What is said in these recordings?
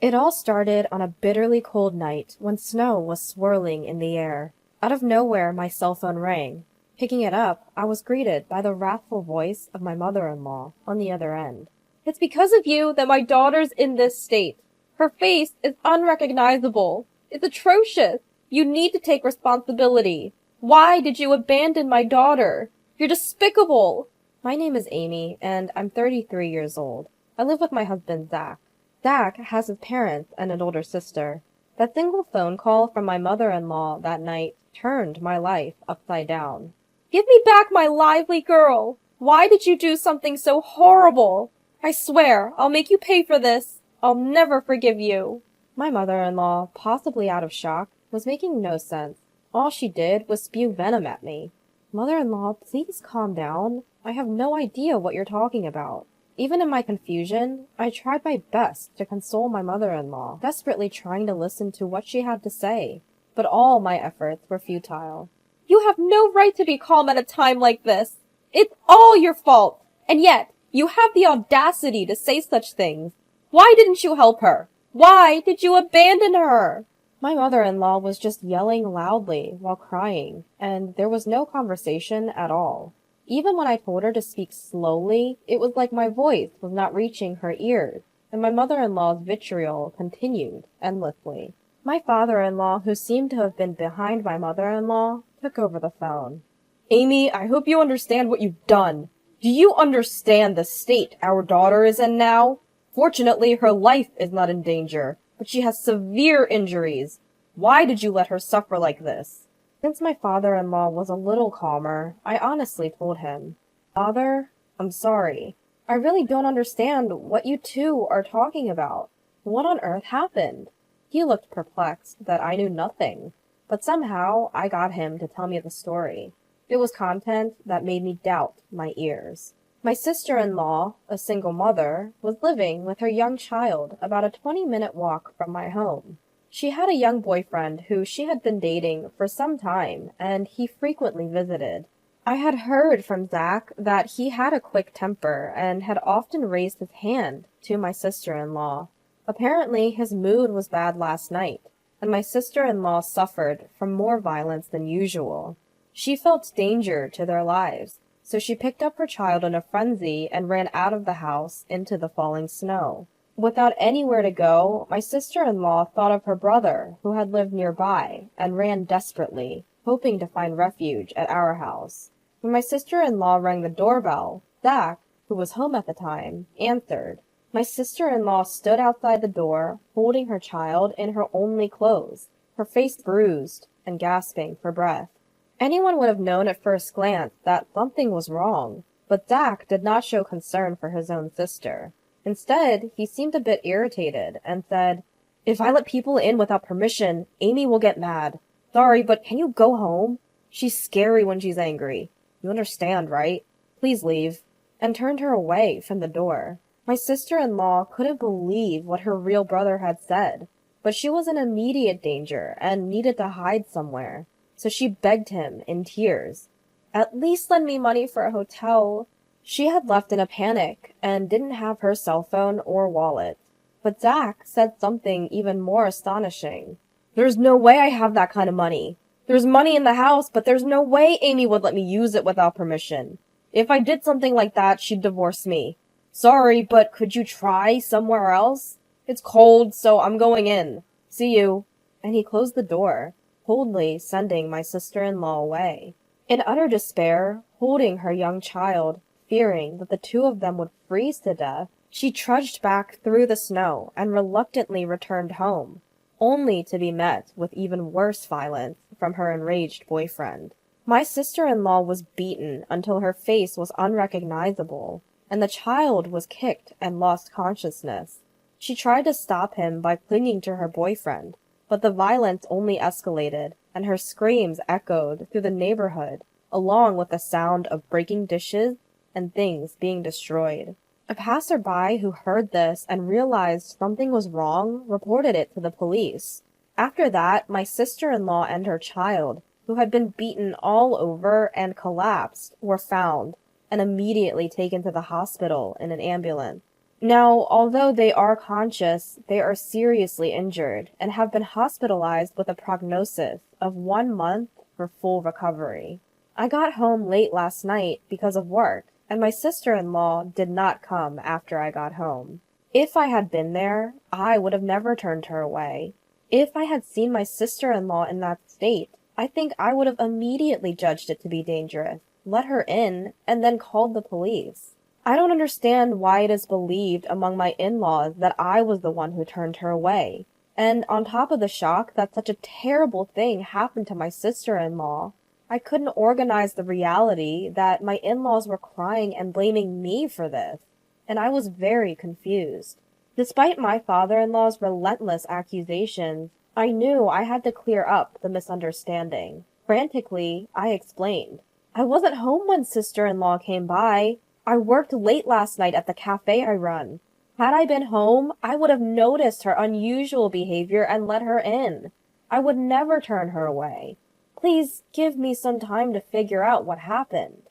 It all started on a bitterly cold night when snow was swirling in the air. Out of nowhere, my cell phone rang. Picking it up, I was greeted by the wrathful voice of my mother-in-law on the other end. It's because of you that my daughter's in this state. Her face is unrecognizable. It's atrocious. You need to take responsibility. Why did you abandon my daughter? You're despicable. My name is Amy, and I'm 33 years old. I live with my husband, Zach. Zach has his parents and an older sister. That single phone call from my mother-in-law that night turned my life upside down. Give me back my lively girl! Why did you do something so horrible? I swear, I'll make you pay for this. I'll never forgive you. My mother-in-law, possibly out of shock, was making no sense. All she did was spew venom at me. Mother-in-law, please calm down. I have no idea what you're talking about. Even in my confusion, I tried my best to console my mother-in-law, desperately trying to listen to what she had to say. But all my efforts were futile. You have no right to be calm at a time like this. It's all your fault. And yet, you have the audacity to say such things. Why didn't you help her? Why did you abandon her? My mother-in-law was just yelling loudly while crying, and there was no conversation at all. Even when I told her to speak slowly, it was like my voice was not reaching her ears, and my mother-in-law's vitriol continued endlessly. My father-in-law, who seemed to have been behind my mother-in-law, took over the phone. Amy, I hope you understand what you've done. Do you understand the state our daughter is in now? Fortunately, her life is not in danger, but she has severe injuries. Why did you let her suffer like this? Since my father-in-law was a little calmer, I honestly told him, Father, I'm sorry. I really don't understand what you two are talking about. What on earth happened? He looked perplexed that I knew nothing, but somehow I got him to tell me the story. It was content that made me doubt my ears. My sister-in-law, a single mother, was living with her young child about a 20-minute walk from my home. She had a young boyfriend who she had been dating for some time, and he frequently visited. I had heard from Zach that he had a quick temper and had often raised his hand to my sister-in-law. Apparently, his mood was bad last night, and my sister-in-law suffered from more violence than usual. She felt danger to their lives, so she picked up her child in a frenzy and ran out of the house into the falling snow. Without anywhere to go, my sister-in-law thought of her brother, who had lived nearby, and ran desperately, hoping to find refuge at our house. When my sister-in-law rang the doorbell, Zach, who was home at the time, answered. My sister-in-law stood outside the door, holding her child in her only clothes, her face bruised and gasping for breath. Anyone would have known at first glance that something was wrong, but Zach did not show concern for his own sister. Instead, he seemed a bit irritated and said, If I let people in without permission, Amy will get mad. Sorry, but can you go home? She's scary when she's angry. You understand, right? Please leave. And turned her away from the door. My sister-in-law couldn't believe what her real brother had said, but she was in immediate danger and needed to hide somewhere. So she begged him in tears. At least lend me money for a hotel. She had left in a panic and didn't have her cell phone or wallet. But Zach said something even more astonishing. There's no way I have that kind of money. There's money in the house, but there's no way Amy would let me use it without permission. If I did something like that, she'd divorce me. Sorry, but could you try somewhere else? It's cold, so I'm going in. See you. And he closed the door, coldly sending my sister-in-law away. In utter despair, holding her young child, fearing that the two of them would freeze to death, she trudged back through the snow and reluctantly returned home, only to be met with even worse violence from her enraged boyfriend. My sister-in-law was beaten until her face was unrecognizable, and the child was kicked and lost consciousness. She tried to stop him by clinging to her boyfriend, but the violence only escalated, and her screams echoed through the neighborhood, along with the sound of breaking dishes and things being destroyed. A passerby who heard this and realized something was wrong reported it to the police. After that, my sister-in-law and her child, who had been beaten all over and collapsed, were found and immediately taken to the hospital in an ambulance. Now, although they are conscious, they are seriously injured and have been hospitalized with a prognosis of 1 month for full recovery. I got home late last night because of work, and my sister-in-law did not come after I got home. If I had been there, I would have never turned her away. If I had seen my sister-in-law in that state, I think I would have immediately judged it to be dangerous, let her in, and then called the police. I don't understand why it is believed among my in-laws that I was the one who turned her away. And on top of the shock that such a terrible thing happened to my sister-in-law, I couldn't organize the reality that my in-laws were crying and blaming me for this, and I was very confused. Despite my father-in-law's relentless accusations, I knew I had to clear up the misunderstanding. Frantically, I explained. I wasn't home when sister-in-law came by. I worked late last night at the cafe I run. Had I been home, I would have noticed her unusual behavior and let her in. I would never turn her away. Please give me some time to figure out what happened.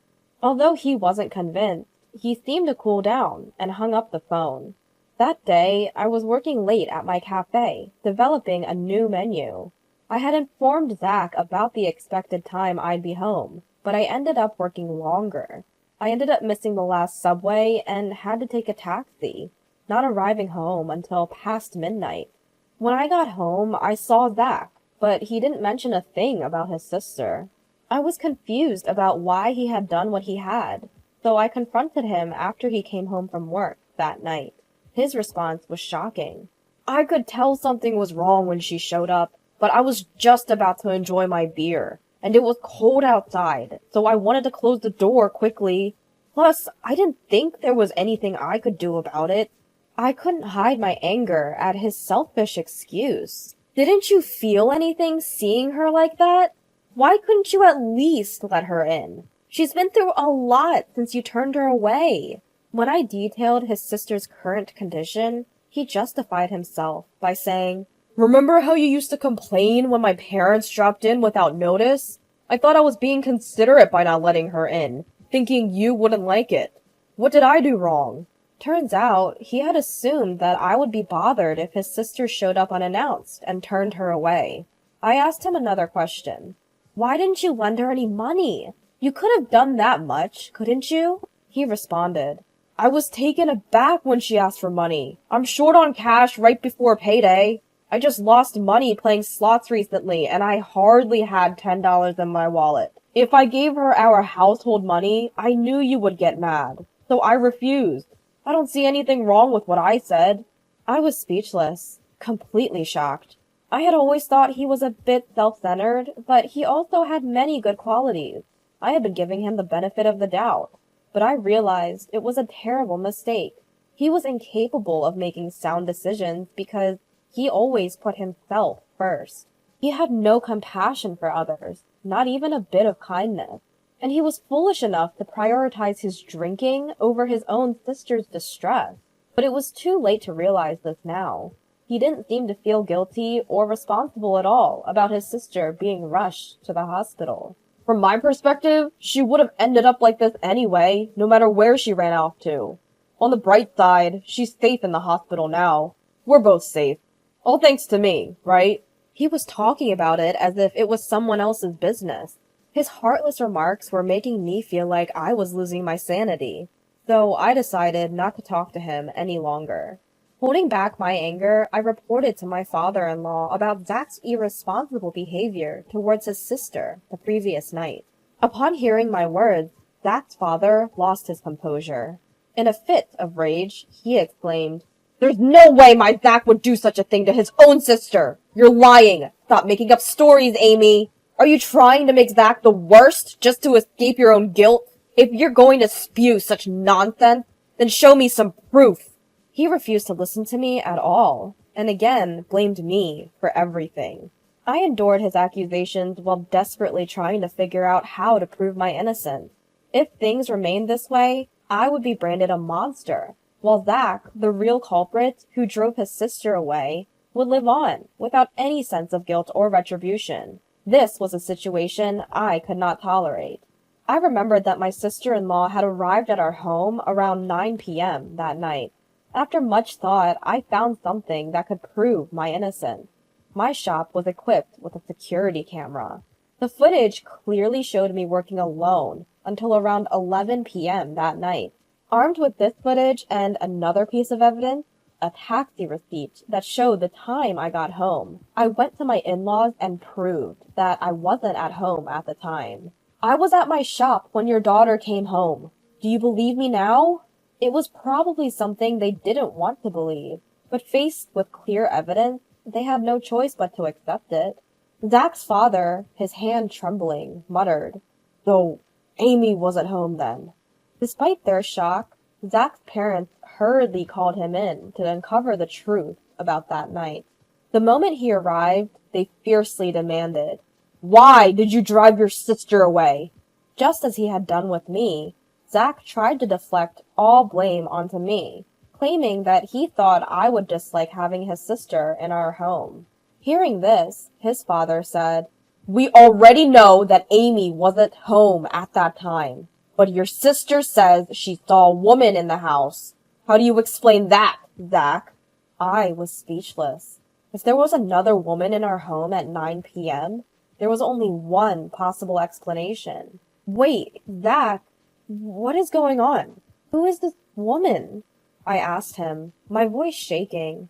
Although he wasn't convinced, he seemed to cool down and hung up the phone. That day, I was working late at my cafe, developing a new menu. I had informed Zach about the expected time I'd be home, but I ended up working longer. I ended up missing the last subway and had to take a taxi, not arriving home until past midnight. When I got home, I saw Zach, but he didn't mention a thing about his sister. I was confused about why he had done what he had, so I confronted him after he came home from work that night. His response was shocking. I could tell something was wrong when she showed up, but I was just about to enjoy my beer. And it was cold outside, so I wanted to close the door quickly. Plus, I didn't think there was anything I could do about it. I couldn't hide my anger at his selfish excuse. Didn't you feel anything seeing her like that? Why couldn't you at least let her in? She's been through a lot since you turned her away. When I detailed his sister's current condition, he justified himself by saying, "Remember how you used to complain when my parents dropped in without notice? I thought I was being considerate by not letting her in, thinking you wouldn't like it. What did I do wrong?" Turns out, he had assumed that I would be bothered if his sister showed up unannounced and turned her away. I asked him another question. "Why didn't you lend her any money? You could have done that much, couldn't you?" He responded, "I was taken aback when she asked for money. I'm short on cash right before payday. I just lost money playing slots recently, and I hardly had $10 in my wallet. If I gave her our household money, I knew you would get mad, so I refused. I don't see anything wrong with what I said." I was speechless, completely shocked. I had always thought he was a bit self-centered, but he also had many good qualities. I had been giving him the benefit of the doubt, but I realized it was a terrible mistake. He was incapable of making sound decisions because he always put himself first. He had no compassion for others, not even a bit of kindness. And he was foolish enough to prioritize his drinking over his own sister's distress. But it was too late to realize this now. He didn't seem to feel guilty or responsible at all about his sister being rushed to the hospital. From my perspective, she would have ended up like this anyway, no matter where she ran off to. On the bright side, she's safe in the hospital now. We're both safe. All thanks to me, right? He was talking about it as if it was someone else's business. His heartless remarks were making me feel like I was losing my sanity, so I decided not to talk to him any longer. Holding back my anger, I reported to my father-in-law about Zach's irresponsible behavior towards his sister the previous night. Upon hearing my words, Zach's father lost his composure. In a fit of rage, he exclaimed, "There's no way my Zach would do such a thing to his own sister! You're lying! Stop making up stories, Amy! Are you trying to make Zach the worst just to escape your own guilt? If you're going to spew such nonsense, then show me some proof." He refused to listen to me at all, and again blamed me for everything. I endured his accusations while desperately trying to figure out how to prove my innocence. If things remained this way, I would be branded a monster, while Zach, the real culprit who drove his sister away, would live on without any sense of guilt or retribution. This was a situation I could not tolerate. I remembered that my sister-in-law had arrived at our home around 9 p.m. that night. After much thought, I found something that could prove my innocence. My shop was equipped with a security camera. The footage clearly showed me working alone until around 11 p.m. that night. Armed with this footage and another piece of evidence, a taxi receipt that showed the time I got home, I went to my in-laws and proved that I wasn't at home at the time. "I was at my shop when your daughter came home. Do you believe me now?" It was probably something they didn't want to believe, but faced with clear evidence, they had no choice but to accept it. Zach's father, his hand trembling, muttered, "So Amy was at home then." Despite their shock, Zach's parents hurriedly called him in to uncover the truth about that night. The moment he arrived, they fiercely demanded, "Why did you drive your sister away?" Just as he had done with me, Zach tried to deflect all blame onto me, claiming that he thought I would dislike having his sister in our home. Hearing this, his father said, "We already know that Amy wasn't home at that time, but your sister says she saw a woman in the house. How do you explain that, Zach?" I was speechless. If there was another woman in our home at 9 p.m., there was only one possible explanation. "Wait, Zach, what is going on? Who is this woman?" I asked him, my voice shaking.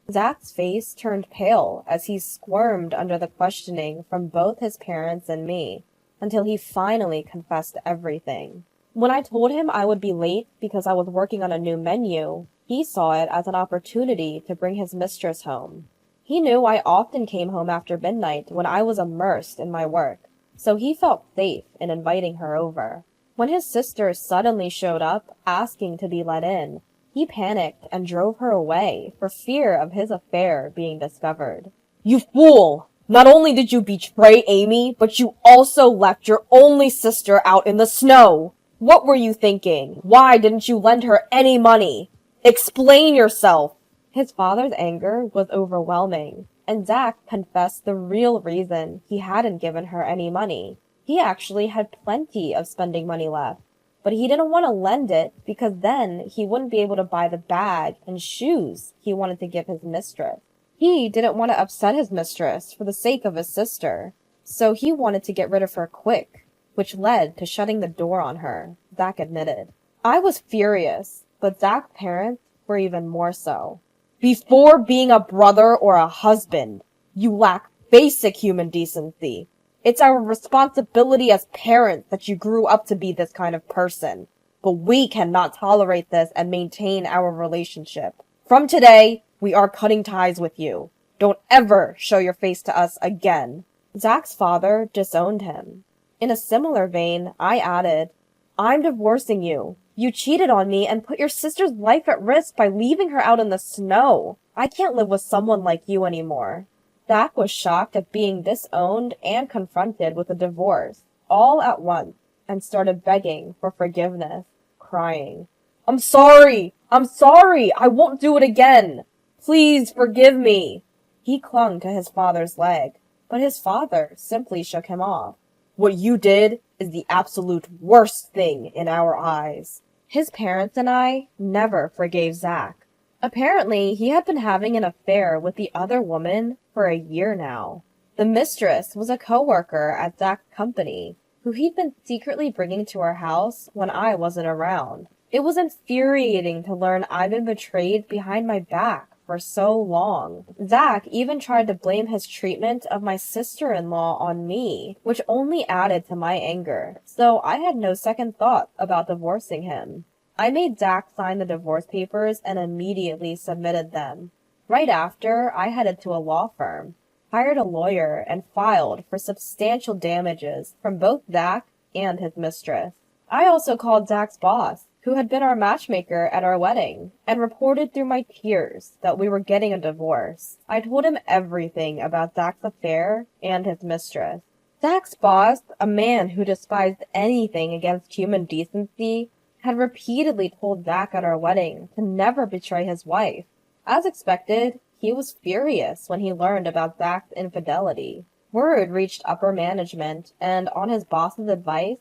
Zach's face turned pale as he squirmed under the questioning from both his parents and me, until he finally confessed everything. When I told him I would be late because I was working on a new menu, he saw it as an opportunity to bring his mistress home. He knew I often came home after midnight when I was immersed in my work, so he felt safe in inviting her over. When his sister suddenly showed up, asking to be let in, he panicked and drove her away for fear of his affair being discovered. "You fool! Not only did you betray Amy, but you also left your only sister out in the snow! What were you thinking? Why didn't you lend her any money? Explain yourself!" His father's anger was overwhelming, and Zach confessed the real reason he hadn't given her any money. He actually had plenty of spending money left, but he didn't want to lend it because then he wouldn't be able to buy the bag and shoes he wanted to give his mistress. He didn't want to upset his mistress for the sake of his sister, so he wanted to get rid of her quick, which led to shutting the door on her, Zach admitted. I was furious, but Zach's parents were even more so. "Before being a brother or a husband, you lack basic human decency. It's our responsibility as parents that you grew up to be this kind of person. But we cannot tolerate this and maintain our relationship. From today, we are cutting ties with you. Don't ever show your face to us again." Zach's father disowned him. In a similar vein, I added, "I'm divorcing you. You cheated on me and put your sister's life at risk by leaving her out in the snow. I can't live with someone like you anymore." Zach was shocked at being disowned and confronted with a divorce, all at once, and started begging for forgiveness, crying, I'm sorry! I won't do it again! Please forgive me!" He clung to his father's leg, but his father simply shook him off. "What you did is the absolute worst thing in our eyes." His parents and I never forgave Zach. Apparently, he had been having an affair with the other woman for a year now. The mistress was a coworker at Zach's company, who he'd been secretly bringing to our house when I wasn't around. It was infuriating to learn I'd been betrayed behind my back for so long. Zach even tried to blame his treatment of my sister-in-law on me, which only added to my anger, so I had no second thought about divorcing him. I made Zach sign the divorce papers and immediately submitted them. Right after, I headed to a law firm, hired a lawyer, and filed for substantial damages from both Zach and his mistress. I also called Zach's boss, who had been our matchmaker at our wedding, and reported through my tears that we were getting a divorce. I told him everything about Zach's affair and his mistress. Zach's boss, a man who despised anything against human decency, had repeatedly told Zach at our wedding to never betray his wife. As expected, he was furious when he learned about Zach's infidelity. Word reached upper management, and on his boss's advice,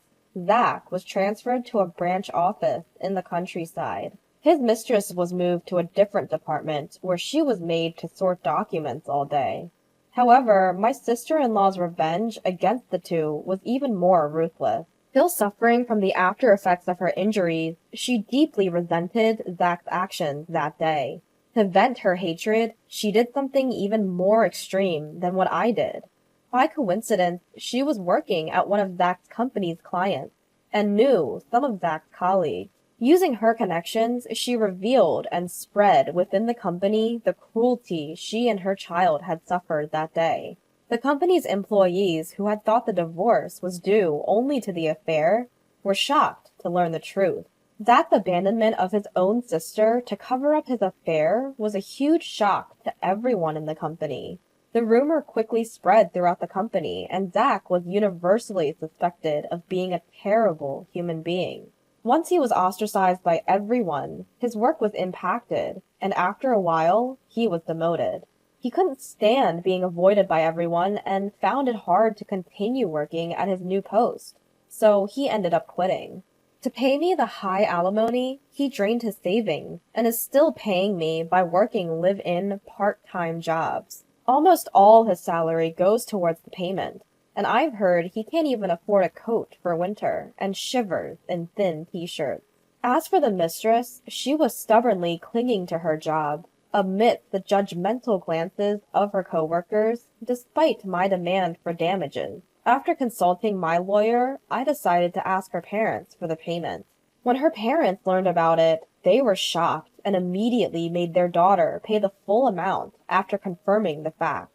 Zach was transferred to a branch office in the countryside. His mistress was moved to a different department where she was made to sort documents all day. However, my sister-in-law's revenge against the two was even more ruthless. Still suffering from the after effects of her injuries, she deeply resented Zach's actions that day. To vent her hatred, she did something even more extreme than what I did. By coincidence, she was working at one of Zach's company's clients and knew some of Zach's colleagues. Using her connections, she revealed and spread within the company the cruelty she and her child had suffered that day. The company's employees, who had thought the divorce was due only to the affair, were shocked to learn the truth. Zach's abandonment of his own sister to cover up his affair was a huge shock to everyone in the company. The rumor quickly spread throughout the company, and Zach was universally suspected of being a terrible human being. Once he was ostracized by everyone, his work was impacted, and after a while, he was demoted. He couldn't stand being avoided by everyone and found it hard to continue working at his new post, so he ended up quitting. To pay me the high alimony, he drained his savings and is still paying me by working live-in part-time jobs. Almost all his salary goes towards the payment, and I've heard he can't even afford a coat for winter and shivers in thin t-shirts. As for the mistress, she was stubbornly clinging to her job, amidst the judgmental glances of her coworkers, despite my demand for damages. After consulting my lawyer, I decided to ask her parents for the payment. When her parents learned about it, they were shocked and immediately made their daughter pay the full amount after confirming the fact.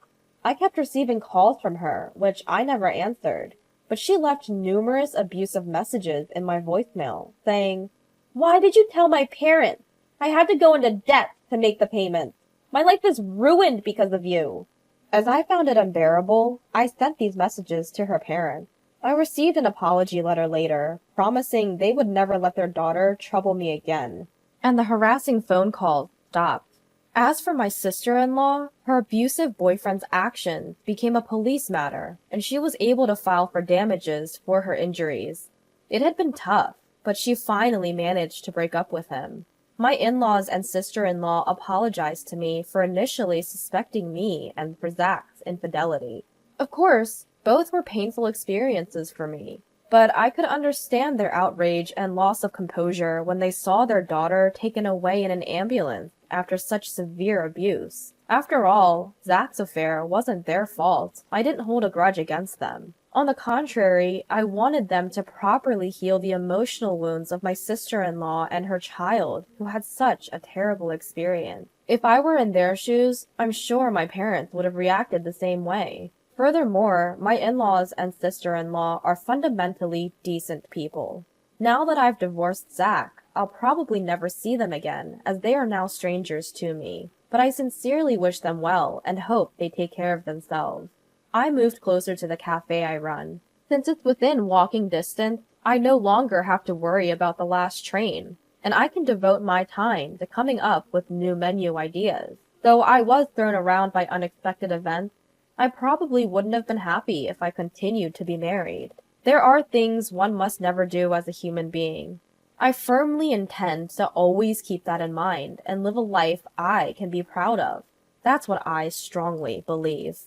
I kept receiving calls from her, which I never answered, but she left numerous abusive messages in my voicemail, saying, "Why did you tell my parents? I had to go into debt to make the payment. My life is ruined because of you." As I found it unbearable, I sent these messages to her parents. I received an apology letter later, promising they would never let their daughter trouble me again, and the harassing phone calls stopped. As for my sister-in-law, her abusive boyfriend's actions became a police matter, and she was able to file for damages for her injuries. It had been tough, but she finally managed to break up with him. My in-laws and sister-in-law apologized to me for initially suspecting me and for Zach's infidelity. Of course, both were painful experiences for me, but I could understand their outrage and loss of composure when they saw their daughter taken away in an ambulance after such severe abuse. After all, Zach's affair wasn't their fault. I didn't hold a grudge against them. On the contrary, I wanted them to properly heal the emotional wounds of my sister-in-law and her child, who had such a terrible experience. If I were in their shoes, I'm sure my parents would have reacted the same way. Furthermore, my in-laws and sister-in-law are fundamentally decent people. Now that I've divorced Zach, I'll probably never see them again, as they are now strangers to me. But I sincerely wish them well and hope they take care of themselves. I moved closer to the cafe I run. Since it's within walking distance, I no longer have to worry about the last train, and I can devote my time to coming up with new menu ideas. Though I was thrown around by unexpected events, I probably wouldn't have been happy if I continued to be married. There are things one must never do as a human being. I firmly intend to always keep that in mind and live a life I can be proud of. That's what I strongly believe.